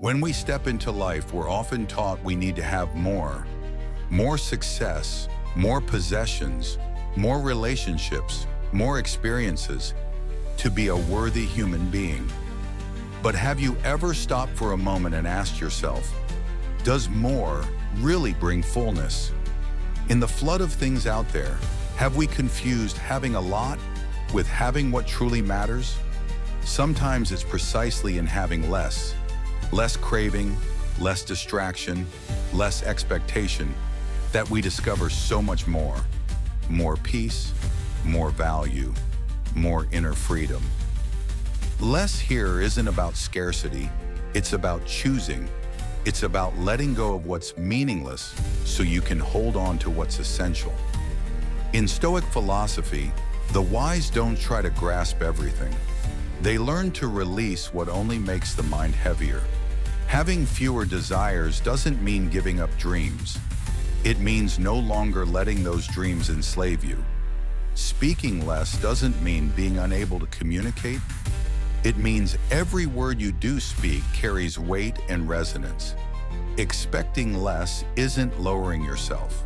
When we step into life, we're often taught we need to have more success, more possessions, more relationships, more experiences to be a worthy human being. But have you ever stopped for a moment and asked yourself, does more really bring fullness? In the flood of things out there, have we confused having a lot with having what truly matters? Sometimes it's precisely in having less craving, less distraction, less expectation, that we discover so much more peace, more value, more inner freedom. Less here isn't about scarcity, it's about choosing. It's about letting go of what's meaningless so you can hold on to what's essential. In Stoic philosophy, the wise don't try to grasp everything. They learn to release what only makes the mind heavier. Having fewer desires doesn't mean giving up dreams. It means no longer letting those dreams enslave you. Speaking less doesn't mean being unable to communicate. It means every word you do speak carries weight and resonance. Expecting less isn't lowering yourself.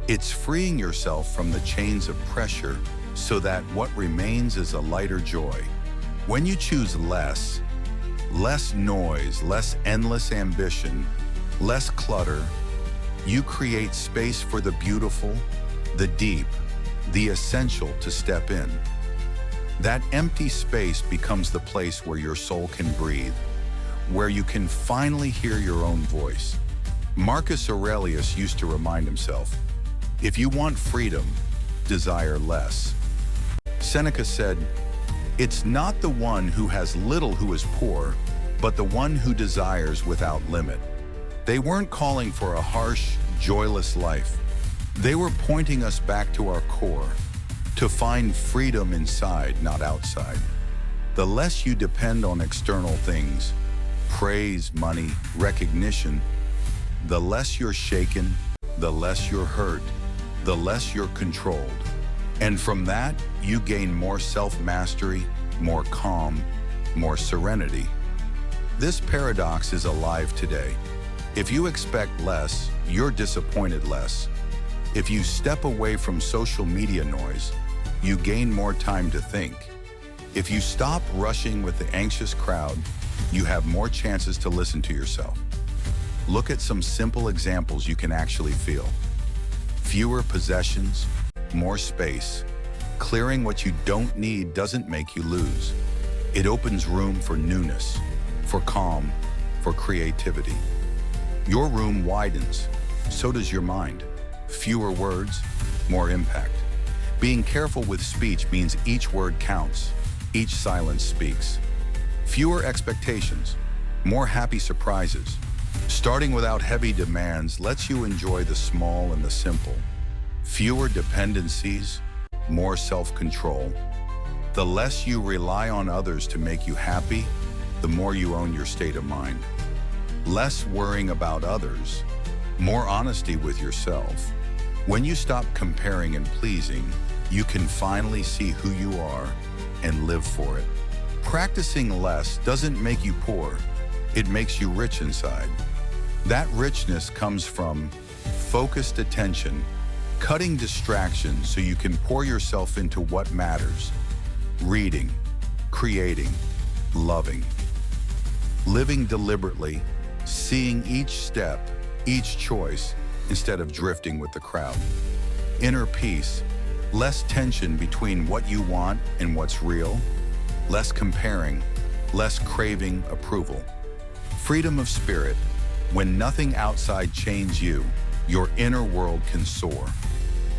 It's freeing yourself from the chains of pressure so that what remains is a lighter joy. When you choose less noise, less endless ambition, less clutter, you create space for the beautiful, the deep, the essential to step in. That empty space becomes the place where your soul can breathe, where you can finally hear your own voice. Marcus Aurelius used to remind himself, if you want freedom, desire less. Seneca said, it's not the one who has little who is poor, but the one who desires without limit. They weren't calling for a harsh, joyless life. They were pointing us back to our core, to find freedom inside, not outside. The less you depend on external things, praise, money, recognition, the less you're shaken, the less you're hurt, the less you're controlled. And from that, you gain more self-mastery, more calm, more serenity. This paradox is alive today. If you expect less, you're disappointed less. If you step away from social media noise, you gain more time to think. If you stop rushing with the anxious crowd, you have more chances to listen to yourself. Look at some simple examples you can actually feel. Fewer possessions, more space. Clearing what you don't need doesn't make you lose. It opens room for newness, for calm, for creativity. Your room widens, so does your mind. Fewer words, more impact. Being careful with speech means each word counts, each silence speaks. Fewer expectations, more happy surprises. Starting without heavy demands lets you enjoy the small and the simple. Fewer dependencies, more self-control. The less you rely on others to make you happy, the more you own your state of mind. Less worrying about others, more honesty with yourself. When you stop comparing and pleasing, you can finally see who you are and live for it. Practicing less doesn't make you poor, it makes you rich inside. That richness comes from focused attention, cutting distractions so you can pour yourself into what matters. Reading, creating, loving. Living deliberately, seeing each step, each choice, instead of drifting with the crowd. Inner peace, less tension between what you want and what's real, less comparing, less craving approval. Freedom of spirit, when nothing outside chains you, your inner world can soar.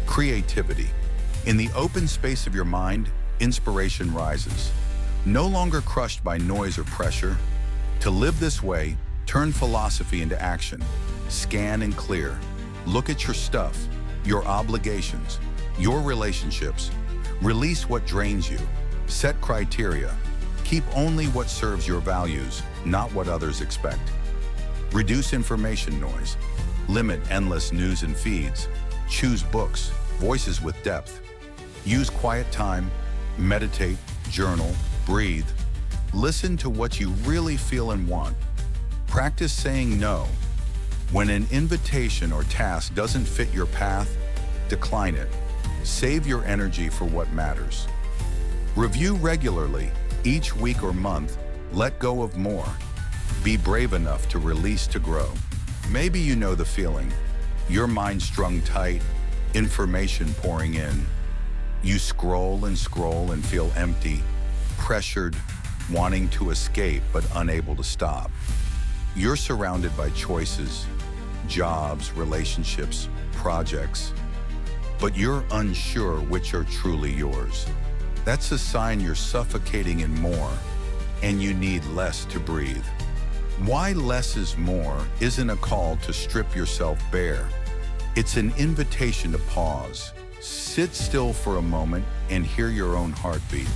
Creativity, in the open space of your mind, inspiration rises. No longer crushed by noise or pressure. To live this way, turn philosophy into action. Scan and clear. Look at your stuff, your obligations, your relationships. Release what drains you. Set criteria. Keep only what serves your values, not what others expect. Reduce information noise. Limit endless news and feeds. Choose books, voices with depth. Use quiet time, meditate, journal, breathe. Listen to what you really feel and want. Practice saying no. When an invitation or task doesn't fit your path, decline it. Save your energy for what matters. Review regularly, each week or month. Let go of more. Be brave enough to release to grow. Maybe you know the feeling. Your mind strung tight, information pouring in. You scroll and feel empty, pressured, wanting to escape but unable to stop. You're surrounded by choices, jobs, relationships, projects, but you're unsure which are truly yours. That's a sign you're suffocating in more, and you need less to breathe. Why less is more isn't a call to strip yourself bare. It's an invitation to pause. Sit still for a moment and hear your own heartbeat.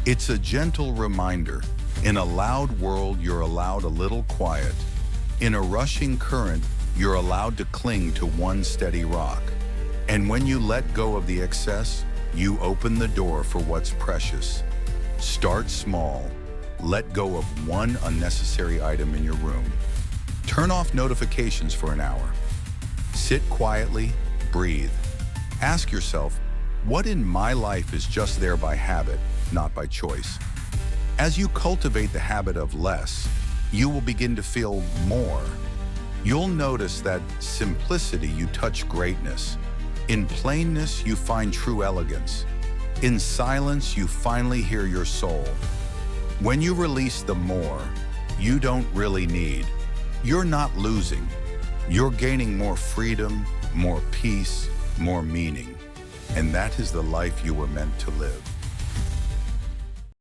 It's a gentle reminder. In a loud world, you're allowed a little quiet. In a rushing current, you're allowed to cling to one steady rock. And when you let go of the excess, you open the door for what's precious. Start small. Let go of one unnecessary item in your room. Turn off notifications for an hour. Sit quietly, breathe. Ask yourself, what in my life is just there by habit, not by choice? As you cultivate the habit of less, you will begin to feel more. You'll notice that simplicity you touch greatness. In plainness, you find true elegance. In silence, you finally hear your soul. When you release the more you don't really need, you're not losing. You're gaining more freedom, more peace, more meaning. And that is the life you were meant to live.